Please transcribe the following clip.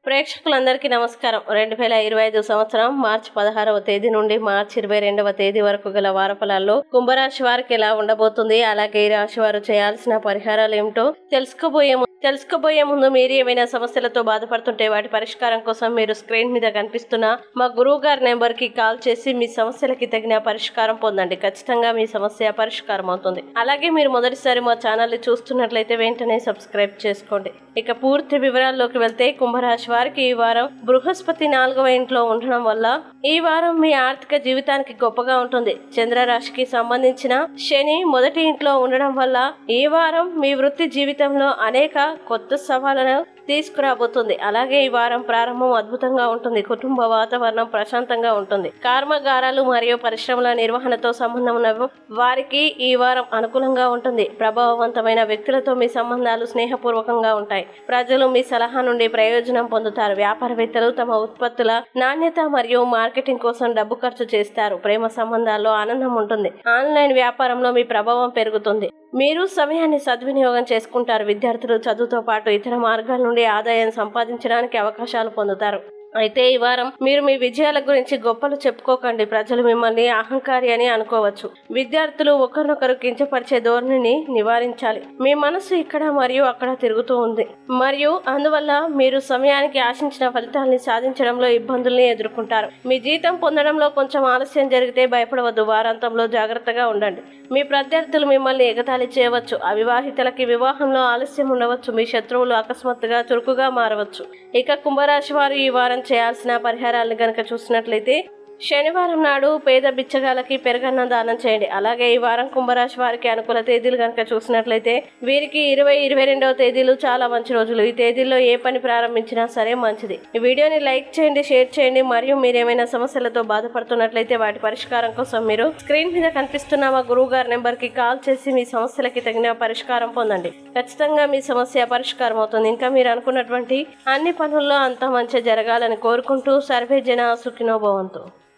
ప్రేక్షకులందరికీ నమస్కారం. 2025 సంవత్సరం మార్చి 16వ తేదీ నుండి మార్చి 22వ తేదీ వరకు గల వారఫలాల్లో కుంభరాశి వారికి ఎలా ఉండబోతుంది, అలాగే ఈ రాశి వారు చేయాల్సిన పరిహారాలు ఏమిటో తెలుసుకోబోయే ముందు మీరు ఏమైనా సమస్యలతో బాధపడుతుంటే వాటి పరిష్కారం కోసం మీరు స్క్రీన్ మీద కనిపిస్తున్న మా గురువు గారి నెంబర్ కి కాల్ చేసి మీ సమస్యలకి తగిన పరిష్కారం పొందండి. ఖచ్చితంగా మీ సమస్య పరిష్కారం అవుతుంది. అలాగే మీరు మొదటిసారి మా ఛానల్ ని చూస్తున్నట్లయితే వెంటనే సబ్స్క్రైబ్ చేసుకోండి. ఇక పూర్తి వివరాల్లోకి వెళ్తే కుంభరాశి వారికి ఈ వారం బృహస్పతి 4వ ఇంట్లో ఉండడం వల్ల ఈ వారం మీ ఆర్థిక జీవితానికి గొప్పగా ఉంటుంది. చంద్ర రాశికి సంబంధించిన శని మొదటి ఇంట్లో ఉండడం వల్ల ఈ వారం మీ వృత్తి జీవితంలో అనేక కొత్త సవాళ్లను తీసుకురాబోతుంది. అలాగే ఈ వారం ప్రారంభం అద్భుతంగా ఉంటుంది. కుటుంబ వాతావరణం ప్రశాంతంగా ఉంటుంది. కర్మాగారాలు మరియు పరిశ్రమల నిర్వహణతో సంబంధం ఉన్న వారికి ఈ వారం అనుకూలంగా ఉంటుంది. ప్రభావవంతమైన వ్యక్తులతో మీ సంబంధాలు స్నేహపూర్వకంగా ఉంటాయి. ప్రజలు మీ సలహా నుండి ప్రయోజనం పొందుతారు. వ్యాపారవేత్తలు తమ ఉత్పత్తుల నాణ్యత మరియు మార్కెటింగ్ కోసం డబ్బు ఖర్చు చేస్తారు. ప్రేమ సంబంధాల్లో ఆనందం ఉంటుంది. ఆన్లైన్ వ్యాపారంలో మీ ప్రభావం పెరుగుతుంది. మీరు సమయాన్ని సద్వినియోగం చేసుకుంటారు. విద్యార్థులు చదువుతో పాటు ఇతర మార్గాల నుండి ఆదాయం సంపాదించడానికి అవకాశాలు పొందుతారు. అయితే ఈ వారం మీరు మీ విజయాల గురించి గొప్పలు చెప్పుకోకండి. ప్రజలు మిమ్మల్ని అహంకారి అని అనుకోవచ్చు. విద్యార్థులు ఒకరినొకరు కించపరిచే ధోరణిని నివారించాలి. మీ మనసు ఇక్కడ మరియు అక్కడ తిరుగుతూ ఉంది మరియు అందువల్ల మీరు సమయానికి ఆశించిన ఫలితాలని సాధించడంలో ఇబ్బందుల్ని ఎదుర్కొంటారు. మీ జీతం పొందడంలో కొంచెం ఆలస్యం జరిగితే భయపడవద్దు. వారాంతంలో జాగ్రత్తగా ఉండండి. మీ ప్రత్యర్థులు మిమ్మల్ని ఎగతాళి చేయవచ్చు. అవివాహితులకి వివాహంలో ఆలస్యం ఉండవచ్చు. మీ శత్రువులు అకస్మాత్తుగా చురుకుగా మారవచ్చు. ఇక కుంభరాశి వారు ఈ వారం చేయాల్సిన పరిహారాలను గనక చూసినట్లయితే శనివారం నాడు పేద బిచ్చగాలకి పెరుగన్నం దానం చేయండి. అలాగే ఈ వారం కుంభరాశి వారికి అనుకూల తేదీలు కనుక చూసినట్లయితే వీరికి 20-22వ తేదీలు చాలా మంచి రోజులు. ఈ తేదీల్లో ఏ పని ప్రారంభించినా సరే మంచిది. ఈ వీడియోని లైక్ చేయండి, షేర్ చేయండి. మరియు మీరు ఏమైనా సమస్యలతో బాధపడుతున్నట్లయితే వాటి పరిష్కారం కోసం మీరు స్క్రీన్ మీద కనిపిస్తున్న మా గురువు గారి నెంబర్ కి కాల్ చేసి మీ సమస్యలకి తగిన పరిష్కారం పొందండి. ఖచ్చితంగా మీ సమస్య పరిష్కారం అవుతుంది. ఇంకా మీరు అనుకున్నటువంటి అన్ని పనుల్లో అంతా మంచి జరగాలని కోరుకుంటూ సర్వే జన సుఖినో భవంతు.